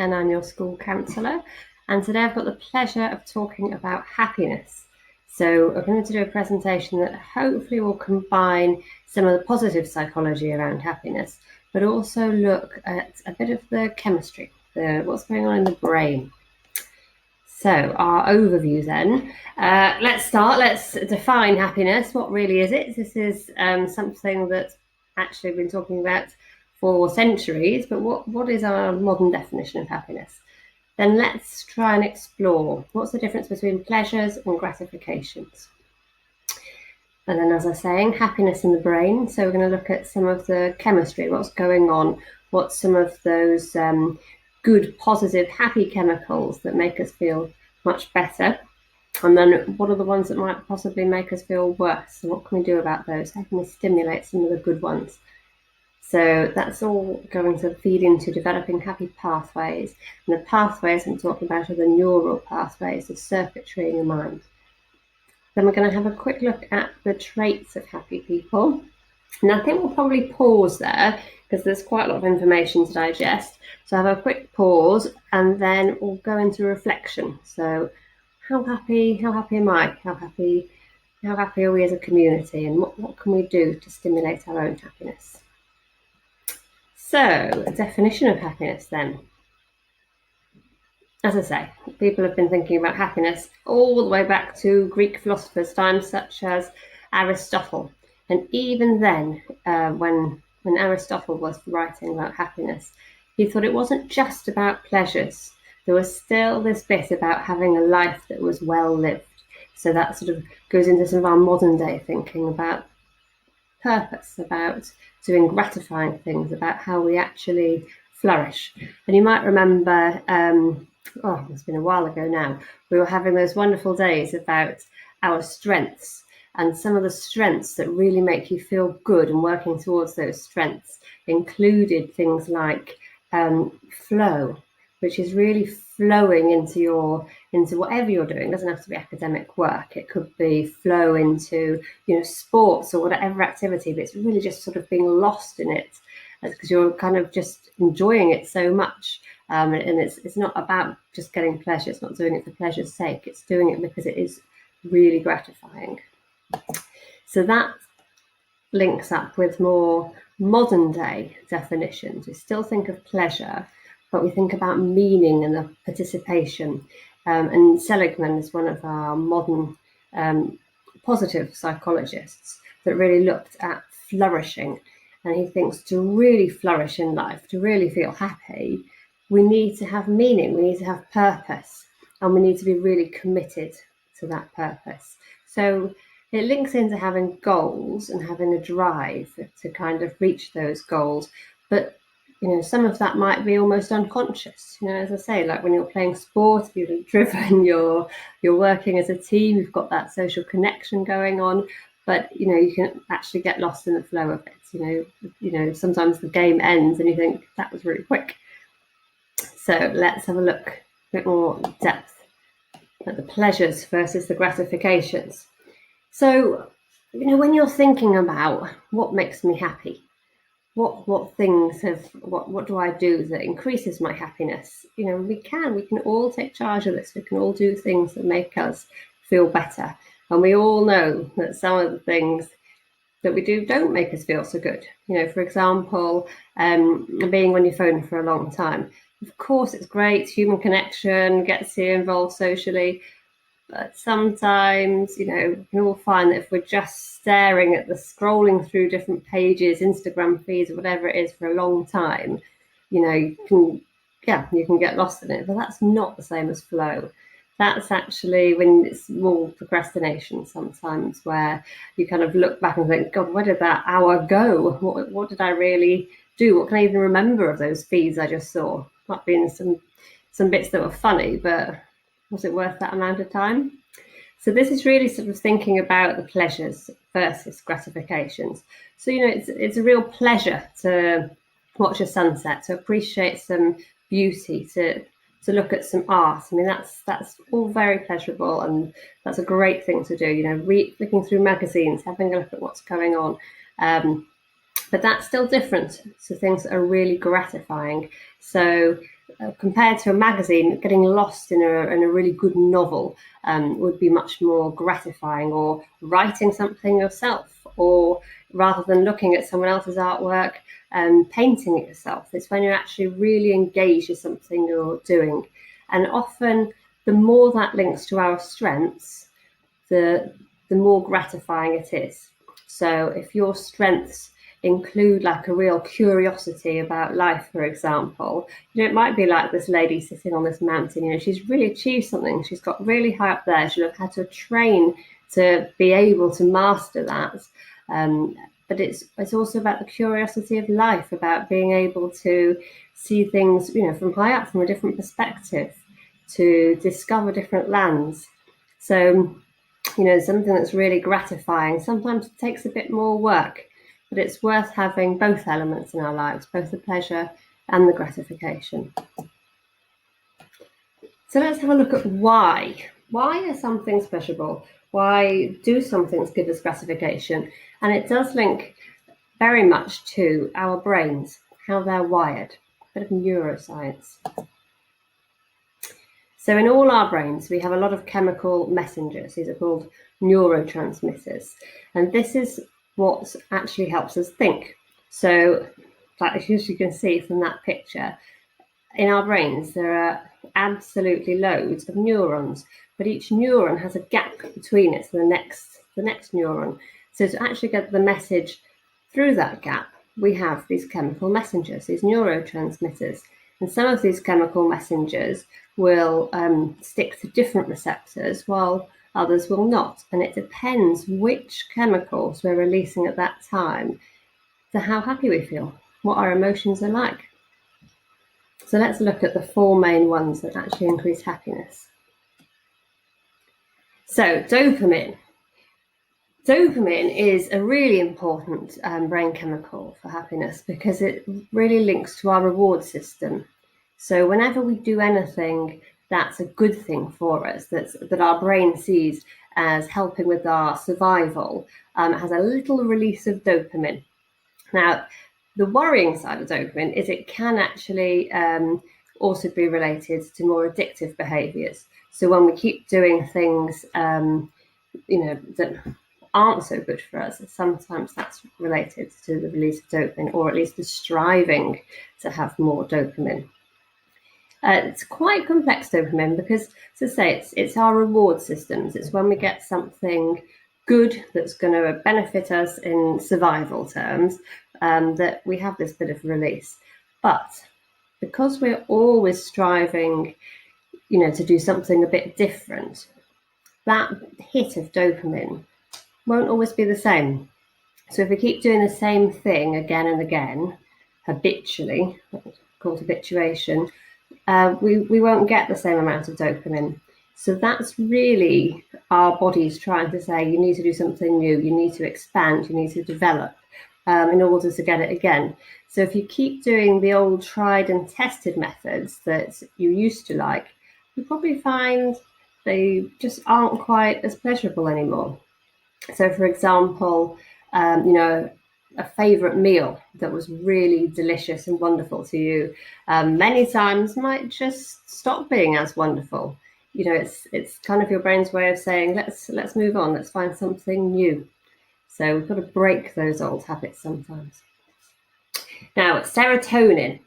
and I'm your school counsellor. And today I've got the pleasure of talking about happiness. So I'm going to do a presentation that hopefully will combine some of the positive psychology around happiness, but also look at a bit of the chemistry, what's going on in the brain. So our overview then, let's define happiness. What really is it? This is something that's actually been talking about for centuries, but what is our modern definition of happiness? Then let's try and explore what's the difference between pleasures and gratifications. And then, as I was saying, happiness in the brain. So we're going to look at some of the chemistry, what's going on, what's some of those good, positive, happy chemicals that make us feel much better. And then what are the ones that might possibly make us feel worse? And what can we do about those? How can we stimulate some of the good ones? So that's all going to feed into developing happy pathways. And the pathways I'm talking about are the neural pathways, the circuitry in your mind. Then we're going to have a quick look at the traits of happy people. And I think we'll probably pause there because there's quite a lot of information to digest. So have a quick pause and then we'll go into reflection. So how happy am I? How happy are we as a community? And what can we do to stimulate our own happiness? So a definition of happiness then. As I say, people have been thinking about happiness all the way back to Greek philosophers' times, such as Aristotle. And even then, when Aristotle was writing about happiness, he thought it wasn't just about pleasures. There was still this bit about having a life that was well lived. So that sort of goes into some of our modern day thinking about purpose, about doing gratifying things, about how we actually flourish. And you might remember, it's been a while ago now, we were having those wonderful days about our strengths. And some of the strengths that really make you feel good and working towards those strengths included things like flow, which is really flowing into whatever you're doing. It doesn't have to be academic work. It could be flow into sports or whatever activity, but it's really just sort of being lost in it because you're kind of just enjoying it so much. And it's not about just getting pleasure. It's not doing it for pleasure's sake. It's doing it because it is really gratifying. So that links up with more modern day definitions. We still think of pleasure, but we think about meaning and the participation. And Seligman is one of our modern positive psychologists that really looked at flourishing. And he thinks to really flourish in life, to really feel happy, we need to have meaning, we need to have purpose, and we need to be really committed to that purpose. So it links into having goals and having a drive to kind of reach those goals. But, some of that might be almost unconscious. As I say, like when you're playing sport, you're driven, you're working as a team, you've got that social connection going on, but, you can actually get lost in the flow of it. Sometimes the game ends and you think that was really quick. So let's have a look a bit more depth at the pleasures versus the gratifications. So, when you're thinking about what makes me happy, what do I do that increases my happiness? We can all take charge of this. We can all do things that make us feel better. And we all know that some of the things that we do don't make us feel so good. For example, being on your phone for a long time. Of course, it's great. Human connection gets you involved socially. But sometimes, we can all find that if we're just staring at scrolling through different pages, Instagram feeds, or whatever it is for a long time, you can get lost in it. But that's not the same as flow. That's actually when it's more procrastination sometimes, where you kind of look back and think, God, where did that hour go? What did I really do? What can I even remember of those feeds I just saw? Might be in some bits that were funny, but was it worth that amount of time? So this is really sort of thinking about the pleasures versus gratifications. So, it's a real pleasure to watch a sunset, to appreciate some beauty, to look at some art. I mean, that's all very pleasurable, and that's a great thing to do, flicking through magazines, having a look at what's going on. But that's still different to things that are really gratifying. So compared to a magazine, getting lost in a really good novel would be much more gratifying, or writing something yourself, or rather than looking at someone else's artwork and painting it yourself. It's when you're actually really engaged with something you're doing. And often the more that links to our strengths, the more gratifying it is. So if your strengths include like a real curiosity about life, for example, it might be like this lady sitting on this mountain. She's really achieved something. She's got really high up there. She'll have had to train to be able to master that. But it's also about the curiosity of life, about being able to see things, from high up, from a different perspective, to discover different lands. So, something that's really gratifying sometimes takes a bit more work, but it's worth having both elements in our lives, both the pleasure and the gratification. So let's have a look at why. Why are some things pleasurable? Why do some things give us gratification? And it does link very much to our brains, how they're wired, a bit of neuroscience. So in all our brains, we have a lot of chemical messengers. These are called neurotransmitters. And this is what actually helps us think. So, like as you can see from that picture, in our brains, there are absolutely loads of neurons, but each neuron has a gap between it and the next neuron. So to actually get the message through that gap, we have these chemical messengers, these neurotransmitters. And some of these chemical messengers will stick to different receptors, while others will not. And it depends which chemicals we're releasing at that time to how happy we feel, what our emotions are like. So let's look at the four main ones that actually increase happiness. So dopamine. Dopamine is a really important brain chemical for happiness because it really links to our reward system. So whenever we do anything that's a good thing for us, that our brain sees as helping with our survival, it has a little release of dopamine. Now, the worrying side of dopamine is it can actually also be related to more addictive behaviours. So when we keep doing things, that aren't so good for us, sometimes that's related to the release of dopamine, or at least the striving to have more dopamine. It's quite complex, dopamine, because, to say, it's our reward systems. It's when we get something good that's going to benefit us in survival terms, that we have this bit of release. But because we're always striving, to do something a bit different, that hit of dopamine won't always be the same. So if we keep doing the same thing again and again, habitually, called habituation, we won't get the same amount of dopamine. So that's really our bodies trying to say, you need to do something new, you need to expand, you need to develop in order to get it again. So if you keep doing the old tried and tested methods that you used to like, you probably find they just aren't quite as pleasurable anymore. So for example, a favourite meal that was really delicious and wonderful to you many times might just stop being as wonderful. It's kind of your brain's way of saying, let's move on, let's find something new. So we've got to break those old habits sometimes. Now, serotonin.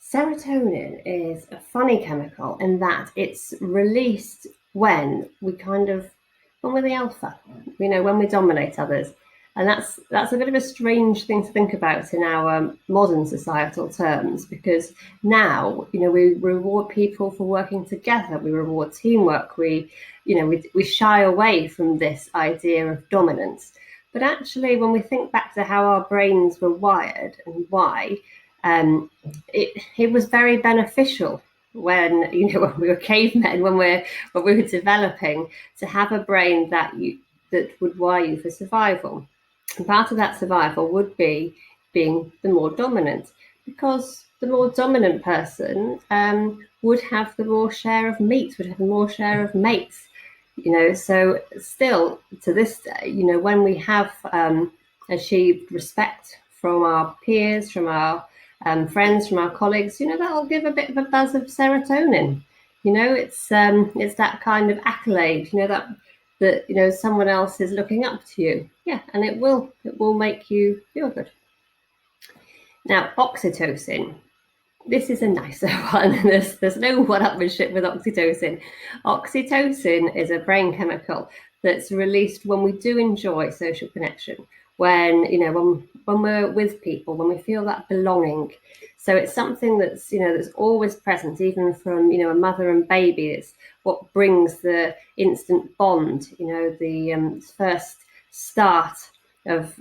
Serotonin is a funny chemical in that it's released when we're the alpha, when we dominate others. And that's a bit of a strange thing to think about in our modern societal terms, because now, we reward people for working together, we reward teamwork, we shy away from this idea of dominance. But actually, when we think back to how our brains were wired and why, it was very beneficial when when we were cavemen, when we were developing, to have a brain that would wire you for survival. And part of that survival would be being the more dominant, because the more dominant person would have the more share of meat, would have the more share of mates. So still to this day, when we have achieved respect from our peers, from our friends, from our colleagues, that'll give a bit of a buzz of serotonin. It's that kind of accolade, that someone else is looking up to you. Yeah, and it will make you feel good. Now, oxytocin. This is a nicer one. There's no one-upmanship with oxytocin. Oxytocin is a brain chemical that's released when we do enjoy social connection, when we're with people, when we feel that belonging. So it's something that's that's always present, even from a mother and baby. It's what brings the instant bond, the first start of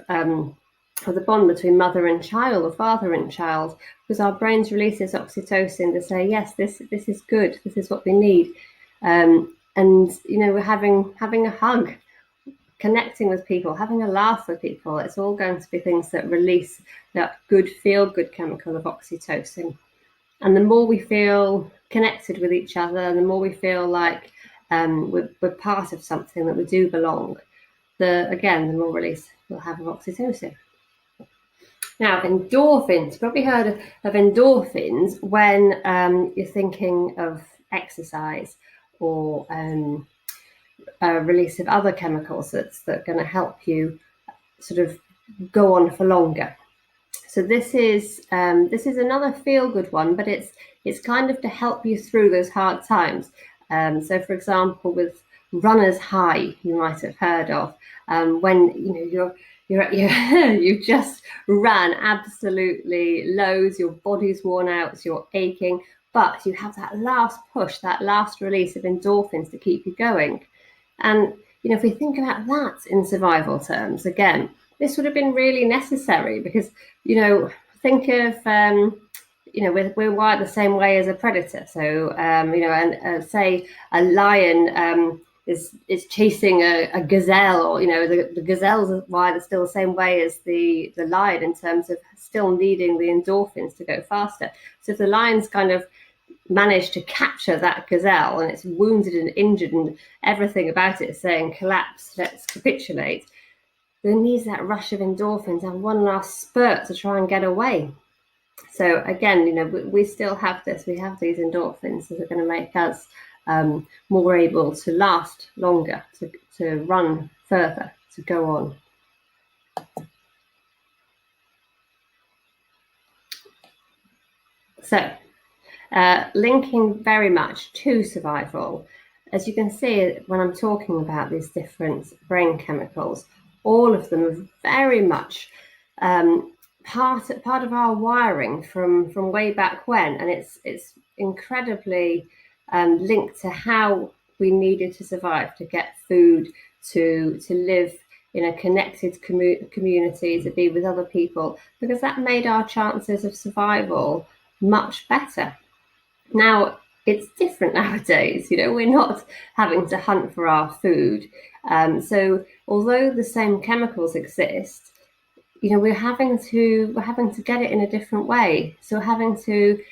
the bond between mother and child, or father and child, because our brains releases oxytocin to say, yes, this is good, this is what we need. And we're having a hug, connecting with people, having a laugh with people. It's all going to be things that release that good feel-good chemical of oxytocin. And the more we feel connected with each other, the more we feel like we're part of something, that we do belong, the more release we'll have of oxytocin. Now, endorphins. You've probably heard of endorphins when you're thinking of exercise, or release of other chemicals that are going to help you sort of go on for longer. So this is another feel-good one, but it's kind of to help you through those hard times. So, for example, with runner's high, you might have heard of, when you've just ran absolutely loads, your body's worn out, you're aching, but you have that last push, that last release of endorphins to keep you going. And if we think about that in survival terms, again, this would have been really necessary, because think of we're wired the same way as a predator. So say a lion is chasing a gazelle, or the gazelles are still the same way as the lion, in terms of still needing the endorphins to go faster. So if the lion's kind of managed to capture that gazelle, and it's wounded and injured, and everything about it is saying collapse, let's capitulate, then needs that rush of endorphins and one last spurt to try and get away. So again, we still have this. We have these endorphins that are going to make us more able to last longer, to run further, to go on. So, linking very much to survival, as you can see when I'm talking about these different brain chemicals, all of them are very much part of our wiring from way back when, and it's incredibly linked to how we needed to survive, to get food, to live in a connected community, to be with other people, because that made our chances of survival much better. Now, it's different nowadays. We're not having to hunt for our food. So although the same chemicals exist, we're having to get it in a different way. So we're having to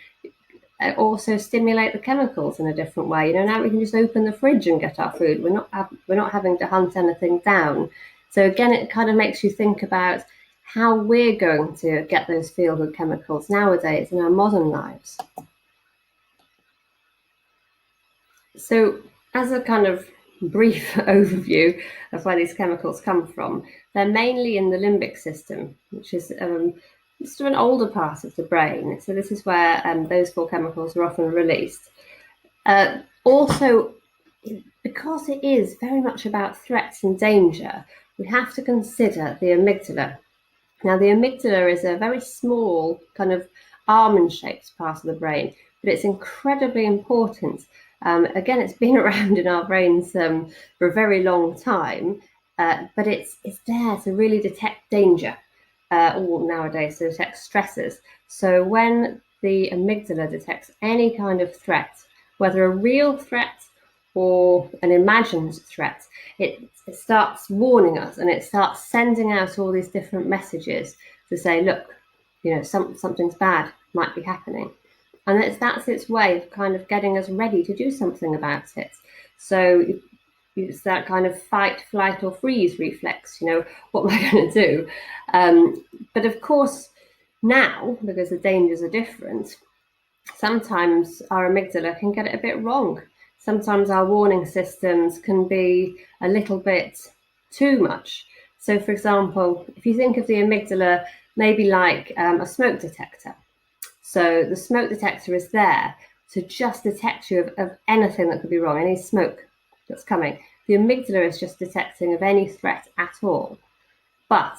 also stimulate the chemicals in a different way. Now we can just open the fridge and get our food. We're not having to hunt anything down. So again, it kind of makes you think about how we're going to get those feel-good chemicals nowadays in our modern lives. So, as a kind of brief overview of where these chemicals come from, they're mainly in the limbic system, which is sort of an older part of the brain. So this is where those four chemicals are often released. Also, because it is very much about threats and danger, we have to consider the amygdala. Now, the amygdala is a very small, kind of almond-shaped part of the brain, but it's incredibly important. Again, it's been around in our brains for a very long time, but it's there to really detect danger, or nowadays to detect stressors. So when the amygdala detects any kind of threat, whether a real threat or an imagined threat, it starts warning us, and it starts sending out all these different messages to say, look, something's bad might be happening. And that's its way of kind of getting us ready to do something about it. So it's that kind of fight, flight, or freeze reflex. What am I going to do? But of course, Now, because the dangers are different, sometimes our amygdala can get it a bit wrong. Sometimes our warning systems can be a little bit too much. So, for example, if you think of the amygdala maybe like a smoke detector. So the smoke detector is there to just detect you of anything that could be wrong, any smoke that's coming. The amygdala is just detecting of any threat at all. But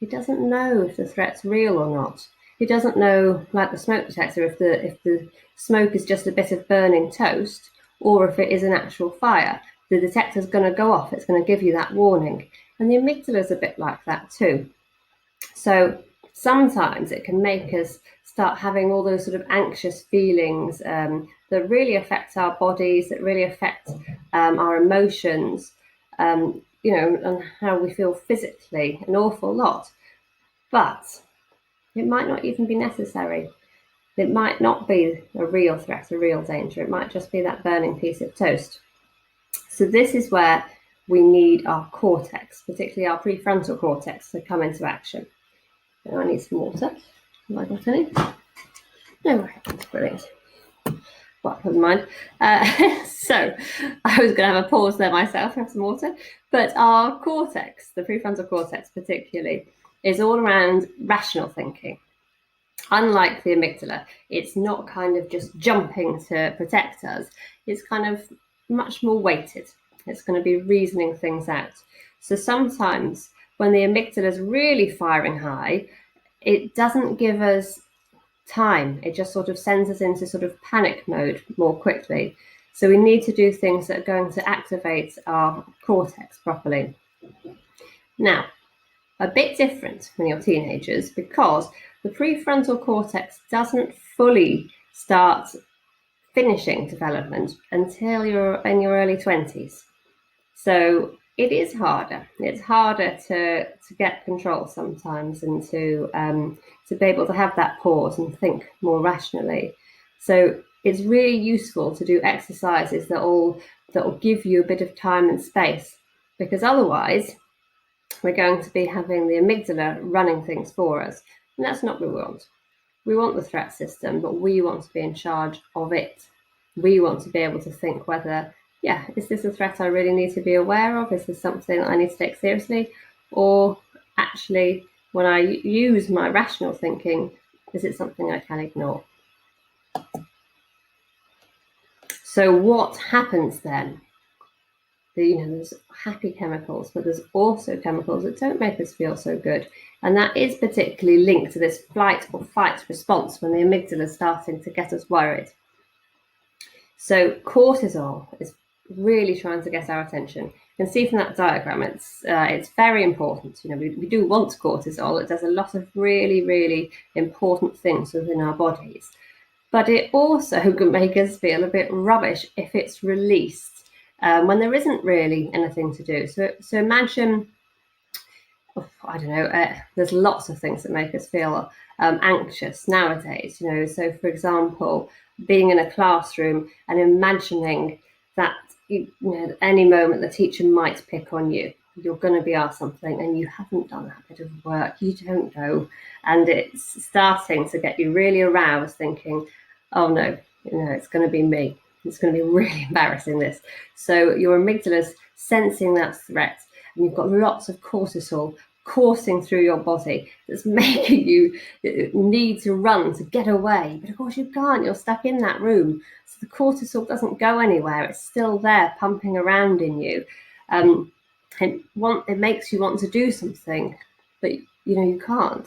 it doesn't know if the threat's real or not. It doesn't know, like the smoke detector, if the smoke is just a bit of burning toast or if it is an actual fire. The detector's going to go off. It's going to give you that warning. And the amygdala is a bit like that too. So sometimes it can make us start having all those sort of anxious feelings that really affect our bodies, that really affect our emotions, and how we feel physically, an awful lot. But it might not even be necessary. It might not be a real threat, a real danger. It might just be that burning piece of toast. So this is where we need our cortex, particularly our prefrontal cortex, to come into action. I need some water. Have I got any? No, that's brilliant. Well, never mind. So I was going to have a pause there myself, have some water. But our cortex, the prefrontal cortex particularly, is all around rational thinking. Unlike the amygdala, it's not kind of just jumping to protect us. It's kind of much more weighted. It's going to be reasoning things out. So sometimes when the amygdala is really firing high, it doesn't give us time. It just sort of sends us into sort of panic mode more quickly. So we need to do things that are going to activate our cortex properly. Now, a bit different when you're teenagers because the prefrontal cortex doesn't fully start finishing development until you're in your early 20s. So it is harder. It's harder to get control sometimes and to be able to have that pause and think more rationally. So it's really useful to do exercises that will give you a bit of time and space, because otherwise we're going to be having the amygdala running things for us. And that's not what we want. We want the threat system, but we want to be in charge of it. We want to be able to think whether, is this a threat I really need to be aware of? Is this something I need to take seriously? Or actually, when I use my rational thinking, is it something I can ignore? So what happens then? There's happy chemicals, but there's also chemicals that don't make us feel so good. And that is particularly linked to this flight or fight response when the amygdala is starting to get us worried. So cortisol is really trying to get our attention. You can see from that diagram, it's very important. We do want cortisol. It does a lot of really, really important things within our bodies. But it also can make us feel a bit rubbish if it's released when there isn't really anything to do. So imagine, I don't know, there's lots of things that make us feel anxious nowadays. So for example, being in a classroom and imagining that at any moment the teacher might pick on you. You're going to be asked something and you haven't done that bit of work, you don't know, and it's starting to get you really aroused, thinking, oh no, it's going to be me. It's going to be really embarrassing, this. So your amygdala's sensing that threat, and you've got lots of cortisol coursing through your body that's making you need to run to get away. But of course you can't, you're stuck in that room. So the cortisol doesn't go anywhere. It's still there pumping around in you. It makes you want to do something, but you can't.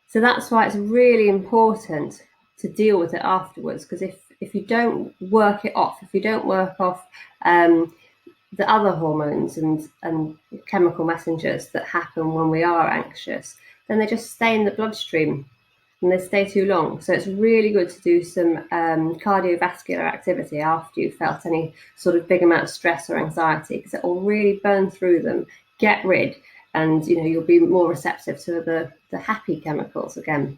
So that's why it's really important to deal with it afterwards, because if you don't work it off, if you don't work off the other hormones and chemical messengers that happen when we are anxious, then they just stay in the bloodstream and they stay too long. So it's really good to do some cardiovascular activity after you've felt any sort of big amount of stress or anxiety, because it will really burn through them, get rid, and you'll be more receptive to the happy chemicals again.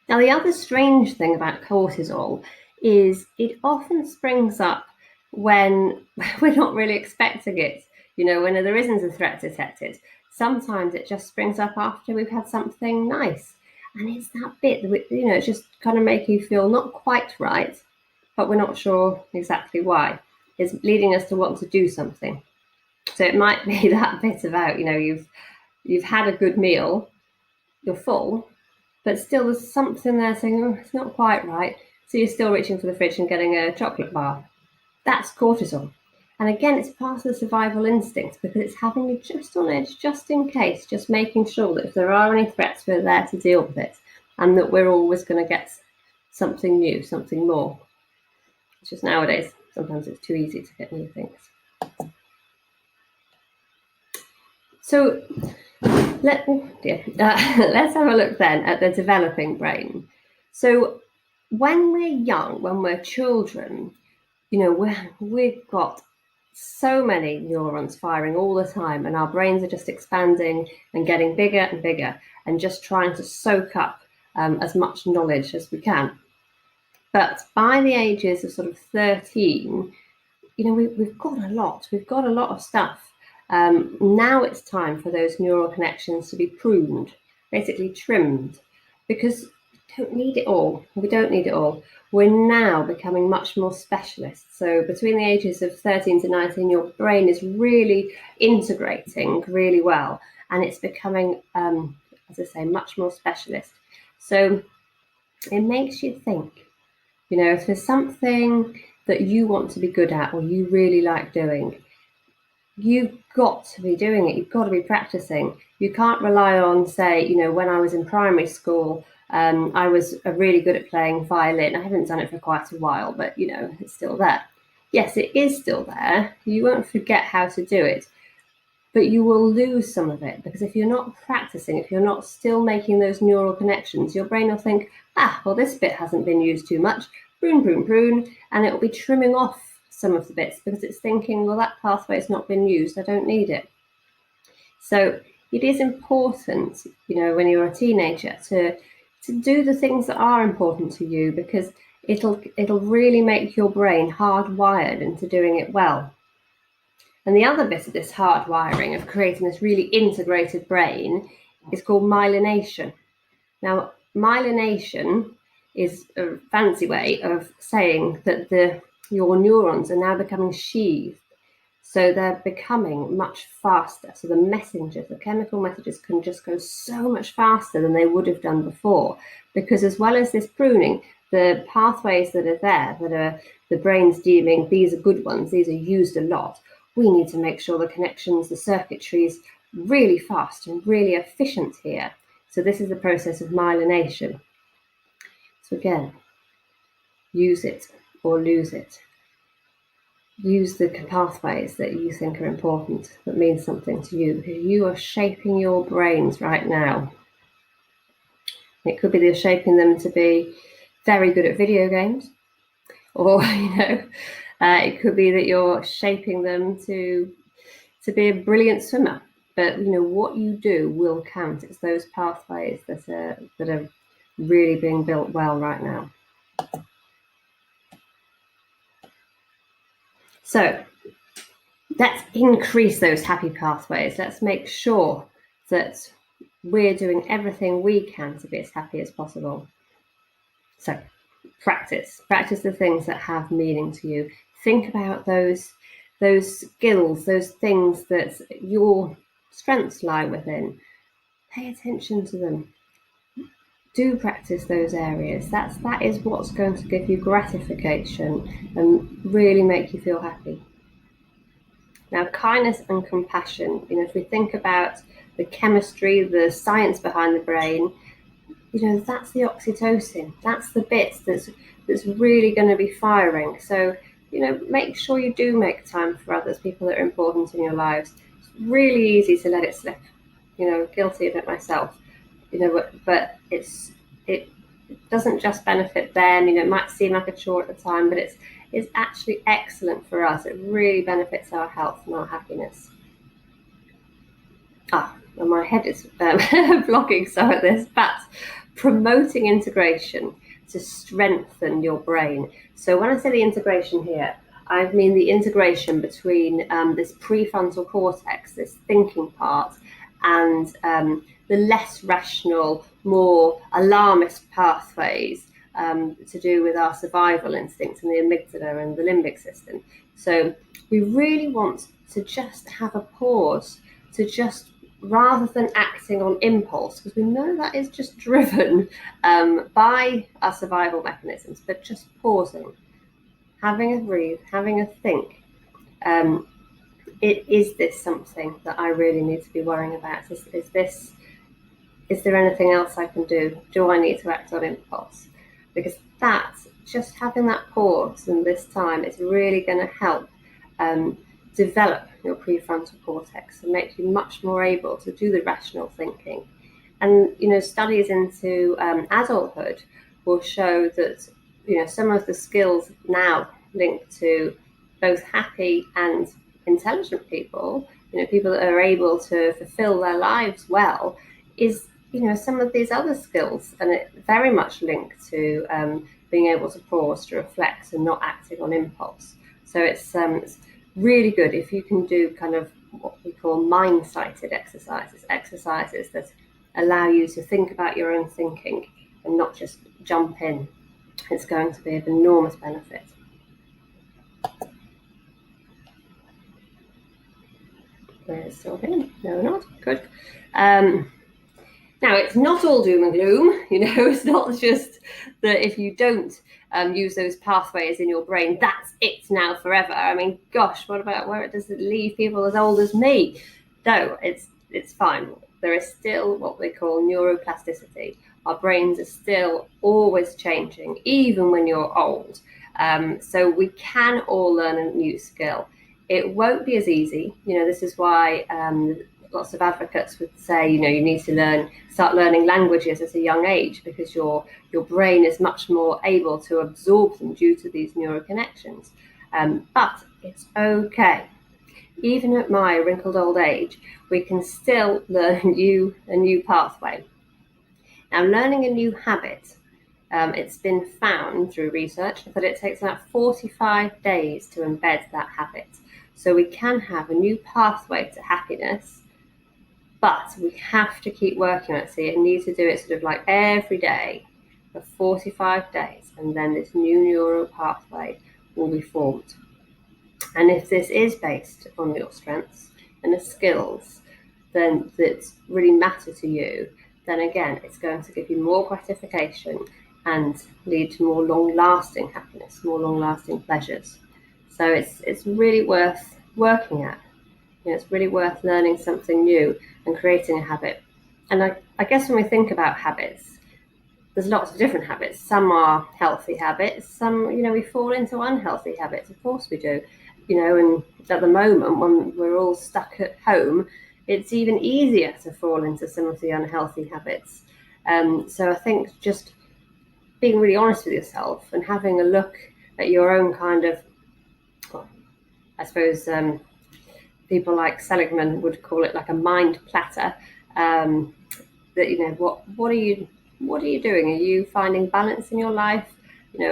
Now, the other strange thing about cortisol is it often springs up when we're not really expecting it, when there isn't a threat detected. Sometimes it just springs up after we've had something nice. And it's that bit that, it's just kind of making you feel not quite right, but we're not sure exactly why. It's leading us to want to do something. So it might be that bit about, you've had a good meal, you're full, but still there's something there saying, oh, it's not quite right. So you're still reaching for the fridge and getting a chocolate bar. That's cortisol. And again, it's part of the survival instinct because it's having you just on edge, just in case, just making sure that if there are any threats, we're there to deal with it, and that we're always going to get something new, something more. It's just nowadays, sometimes it's too easy to get new things. So let's have a look then at the developing brain. So when we're young, when we're children, we've got so many neurons firing all the time, and our brains are just expanding and getting bigger and bigger, and just trying to soak up as much knowledge as we can. But by the ages of sort of 13, we've got a lot. We've got a lot of stuff. Now it's time for those neural connections to be pruned, basically trimmed, because we don't need it all. We don't need it all. We're now becoming much more specialist. So between the ages of 13 to 19, your brain is really integrating really well, and it's becoming, as I say, much more specialist. So it makes you think, if there's something that you want to be good at or you really like doing, you've got to be doing it. You've got to be practicing. You can't rely on, say, when I was in primary school, I was really good at playing violin. I haven't done it for quite a while, but, it's still there. Yes, it is still there. You won't forget how to do it, but you will lose some of it, because if you're not practicing, if you're not still making those neural connections, your brain will think, well, this bit hasn't been used too much, prune, and it will be trimming off some of the bits because it's thinking, well, that pathway has not been used, I don't need it. So it is important, when you're a teenager, to do the things that are important to you, because it'll really make your brain hardwired into doing it well. And the other bit of this hardwiring of creating this really integrated brain is called myelination. Now, myelination is a fancy way of saying that your neurons are now becoming sheathed. So they're becoming much faster. So the chemical messages can just go so much faster than they would have done before. Because as well as this pruning, the pathways that are there, that are the brain's deeming these are good ones, these are used a lot, we need to make sure the connections, the circuitry is really fast and really efficient here. So this is the process of myelination. So again, use it or lose it. Use the pathways that you think are important, that mean something to you, because you are shaping your brains right now. It could be that you're shaping them to be very good at video games, or it could be that you're shaping them to be a brilliant swimmer. But what you do will count. It's those pathways that are really being built well right now. So let's increase those happy pathways. Let's make sure that we're doing everything we can to be as happy as possible. So practice the things that have meaning to you. Think about those skills, those things that your strengths lie within. Pay attention to them. Do practice those areas. That is what's going to give you gratification and really make you feel happy. Now, kindness and compassion, if we think about the chemistry, the science behind the brain, that's the oxytocin. That's the bits that's really going to be firing. So, make sure you do make time for others, people that are important in your lives. It's really easy to let it slip. Guilty of it myself. But it doesn't just benefit them. It might seem like a chore at the time, but it's actually excellent for us. It really benefits our health and our happiness. And my head is blocking some of this, but promoting integration to strengthen your brain. So when I say the integration here, I mean the integration between this prefrontal cortex, this thinking part, and the less rational, more alarmist pathways to do with our survival instincts in the amygdala and the limbic system. So we really want to just have a pause, to just, rather than acting on impulse, because we know that is just driven by our survival mechanisms, but just pausing, having a breathe, having a think. Is this something that I really need to be worrying about? Is there anything else I can do? Do I need to act on impulse? Because that's just having that pause and this time is really going to help develop your prefrontal cortex and make you much more able to do the rational thinking. And studies into adulthood will show that some of the skills now linked to both happy and intelligent people, people that are able to fulfill their lives well, is some of these other skills, and it very much linked to being able to pause, to reflect, and not acting on impulse. So it's really good if you can do kind of what we call mind-sighted exercises that allow you to think about your own thinking and not just jump in. It's going to be of enormous benefit. We're still here. No, we're not. Good. Now, it's not all doom and gloom. It's not just that if you don't use those pathways in your brain, that's it now forever. I mean, gosh, what about where does it leave people as old as me? No, it's fine. There is still what we call neuroplasticity. Our brains are still always changing, even when you're old. So we can all learn a new skill. It won't be as easy. This is why lots of advocates would say, you need to start learning languages at a young age, because your brain is much more able to absorb them due to these neuroconnections. But it's okay. Even at my wrinkled old age, we can still learn a new pathway. Now, learning a new habit, it's been found through research that it takes about 45 days to embed that habit. So we can have a new pathway to happiness, but we have to keep working on it. So you need to do it sort of like every day for 45 days, and then this new neural pathway will be formed. And if this is based on your strengths and the skills then that really matter to you, then again, it's going to give you more gratification and lead to more long-lasting happiness, more long-lasting pleasures. So it's really worth working at. It's really worth learning something new and creating a habit. And I guess when we think about habits, there's lots of different habits. Some are healthy habits. Some, we fall into unhealthy habits. Of course we do. And at the moment, when we're all stuck at home, it's even easier to fall into some of the unhealthy habits. So I think just being really honest with yourself and having a look at your own kind of, I suppose people like Seligman would call it like a mind platter. That what are you doing? Are you finding balance in your life?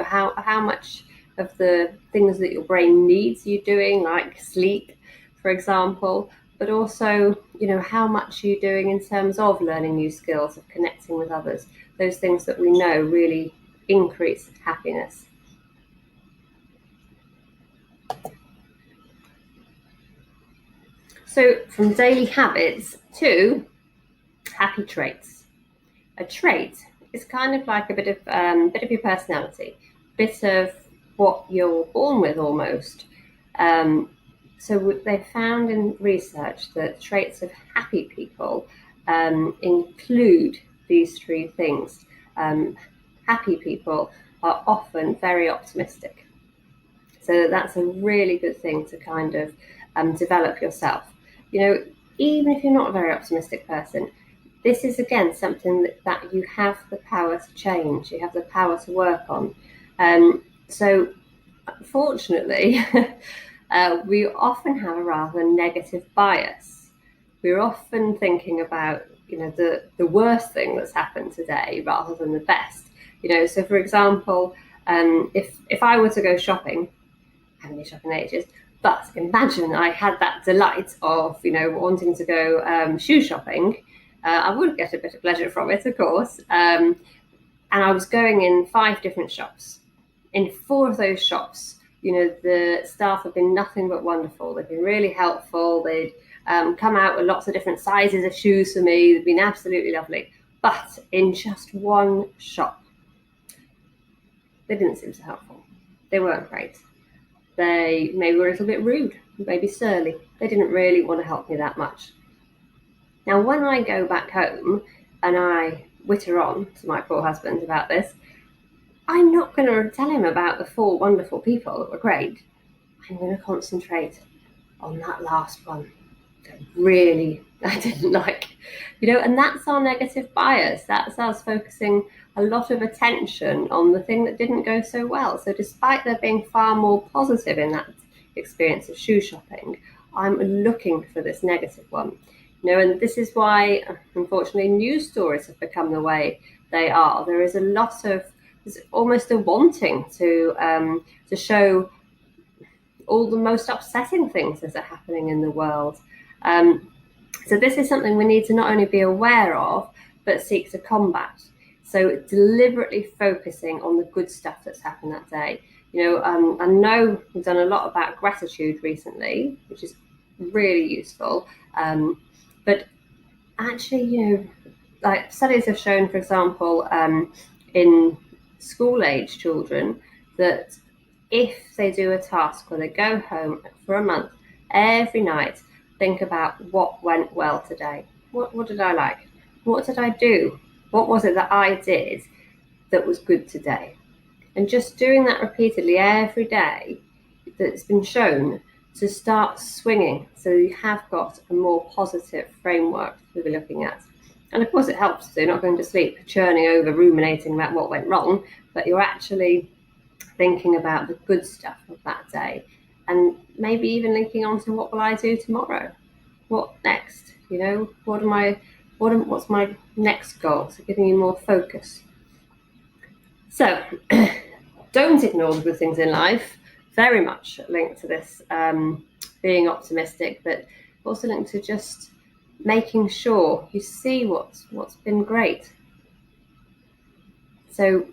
How much of the things that your brain needs are you doing, like sleep, for example? But also, how much are you doing in terms of learning new skills, of connecting with others? Those things that we know really increase happiness. So from daily habits to happy traits. A trait is kind of like a bit of your personality, bit of what you're born with almost. So they found in research that traits of happy people include these three things. Happy people are often very optimistic. So that's a really good thing to kind of develop yourself. Even if you're not a very optimistic person, this is again something that you have the power to change, you have the power to work on. So unfortunately, we often have a rather negative bias. We're often thinking about the worst thing that's happened today rather than the best. So for example, if I were to go shopping, I haven't been shopping in ages, But imagine I had that delight of, wanting to go shoe shopping. I would get a bit of pleasure from it, of course. And I was going in 5 different shops. In 4 of those shops, the staff have been nothing but wonderful. They've been really helpful. They'd come out with lots of different sizes of shoes for me. They've been absolutely lovely. But in just one shop, they didn't seem so helpful. They weren't great. They maybe were a little bit rude, maybe surly. They didn't really want to help me that much. Now, when I go back home and I witter on to my poor husband about this, I'm not going to tell him about the 4 wonderful people that were great. I'm going to concentrate on that last one that really I didn't like. And that's our negative bias. That's us focusing a lot of attention on the thing that didn't go so well. So despite there being far more positive in that experience of shoe shopping, I'm looking for this negative one. And this is why, unfortunately, news stories have become the way they are. There is a lot of, there's almost a wanting to show all the most upsetting things that are happening in the world. So this is something we need to not only be aware of, but seek to combat. So deliberately focusing on the good stuff that's happened that day. I know we've done a lot about gratitude recently, which is really useful. But actually, like studies have shown, for example, in school-age children, that if they do a task where they go home for a month, every night, think about what went well today. What did I like? What did I do? What was it that I did that was good today? And just doing that repeatedly every day, that's been shown to start swinging. So you have got a more positive framework to be looking at. And of course it helps, so you're not going to sleep churning over, ruminating about what went wrong, but you're actually thinking about the good stuff of that day. And maybe even linking on to what will I do tomorrow? What next? What's my next goal? So giving you more focus. So don't ignore the good things in life. Very much linked to this being optimistic, but also linked to just making sure you see what's been great. So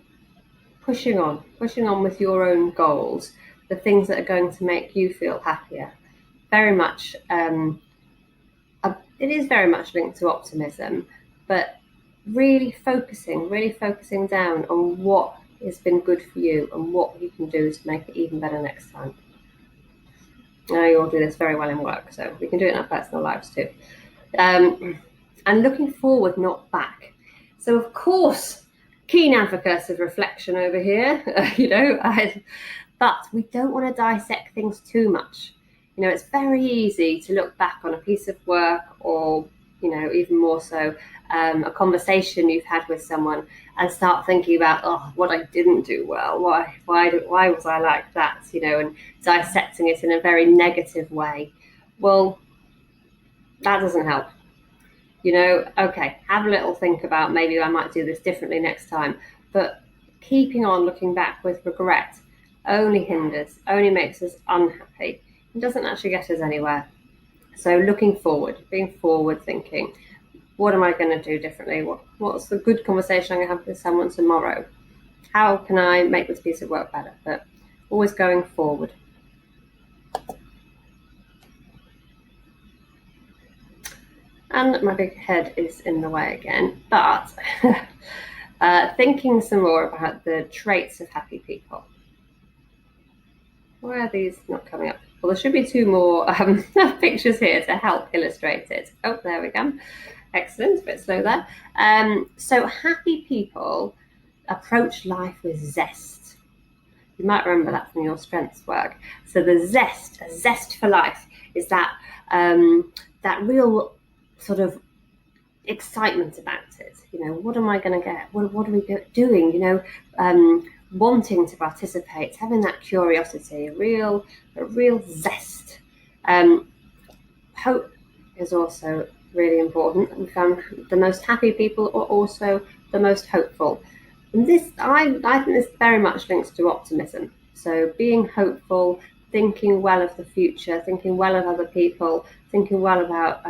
pushing on with your own goals, the things that are going to make you feel happier. Very much, it is very much linked to optimism, but really focusing down on what has been good for you and what you can do to make it even better next time. I know you all do this very well in work, so we can do it in our personal lives too. And looking forward, not back. So of course, keen advocates of reflection over here, but we don't want to dissect things too much. It's very easy to look back on a piece of work or, even more so, a conversation you've had with someone and start thinking about, what I didn't do well. Why was I like that? And dissecting it in a very negative way. Well, that doesn't help. Okay, have a little think about maybe I might do this differently next time. But keeping on looking back with regret only hinders, only makes us unhappy. It doesn't actually get us anywhere. So looking forward, being forward thinking, what am I going to do differently? What's the good conversation I'm going to have with someone tomorrow? How can I make this piece of work better? But always going forward. And my big head is in the way again, but thinking some more about the traits of happy people. Why are these not coming up? Well, there should be 2 more pictures here to help illustrate it. Oh, there we go. Excellent, a bit slow there. So happy people approach life with zest. You might remember that from your strengths work. So the zest, a zest for life, is that that real sort of excitement about it. What am I going to get? What are we doing? Wanting to participate, having that curiosity, a real zest. Hope is also really important. We found the most happy people are also the most hopeful. And this, I think this very much links to optimism. So being hopeful, thinking well of the future, thinking well of other people, thinking well about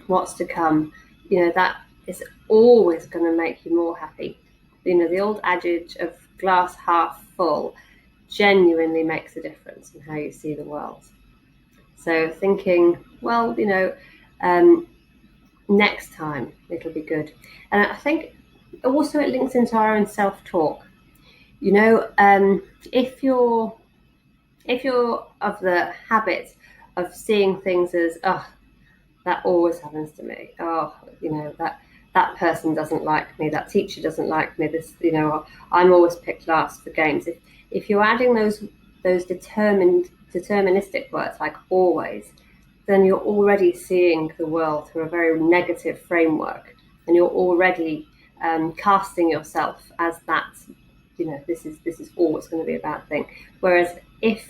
what's to come, that is always going to make you more happy. The old adage of glass half full genuinely makes a difference in how you see the world. So thinking, well, next time it'll be good. And I think also it links into our own self-talk. If you're of the habit of seeing things as, oh, that always happens to me, oh, that person doesn't like me, that teacher doesn't like me, this, I'm always picked last for games. If you're adding those deterministic words like always, then you're already seeing the world through a very negative framework, and you're already casting yourself as that, this is always going to be a bad thing. Whereas if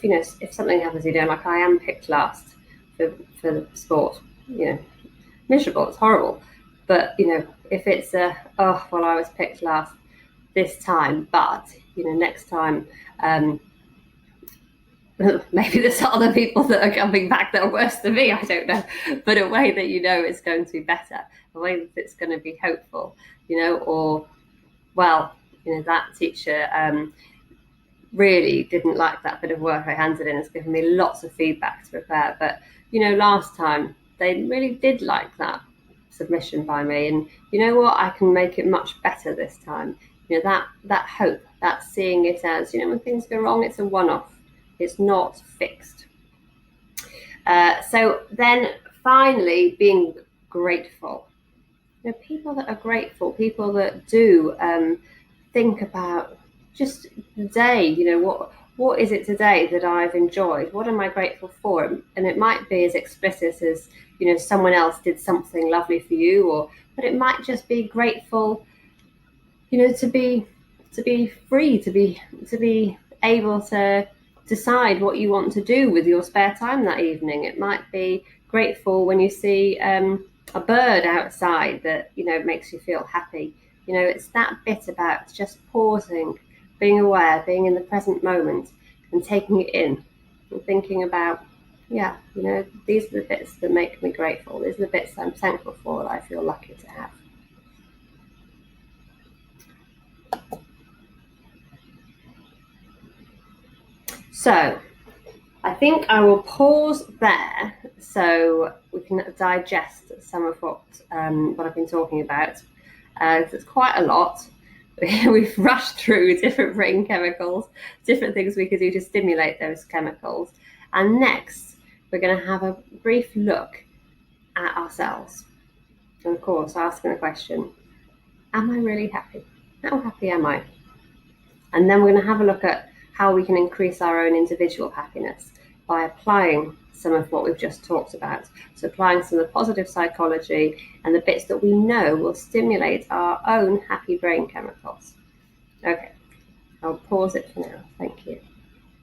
something happens, like I am picked last for the sport, miserable, it's horrible. But if it's I was picked last this time, but next time maybe there's other people that are coming back that are worse than me, I don't know, but a way that it's going to be better, a way that it's going to be hopeful, or that teacher really didn't like that bit of work I handed in, has given me lots of feedback to prepare, but last time they really did like that submission by me, and I can make it much better this time. That hope, that seeing it as, when things go wrong, it's a one-off, it's not fixed. So then finally, being grateful. People that are grateful, people that do think about just the day, what is it today that I've enjoyed? What am I grateful for? And it might be as explicit as, someone else did something lovely for you, but it might just be grateful, to be free, to be able to decide what you want to do with your spare time that evening. It might be grateful when you see a bird outside that, makes you feel happy. It's that bit about just pausing, being aware, being in the present moment and taking it in and thinking about, these are the bits that make me grateful. These are the bits that I'm thankful for, that I feel lucky to have. So I think I will pause there so we can digest some of what I've been talking about. It's quite a lot. We've rushed through different brain chemicals, different things we could do to stimulate those chemicals. And next, we're going to have a brief look at ourselves. And of course, asking the question, am I really happy? How happy am I? And then we're going to have a look at how we can increase our own individual happiness by applying some of what we've just talked about. So applying some of the positive psychology and the bits that we know will stimulate our own happy brain chemicals. Okay, I'll pause it for now. Thank you.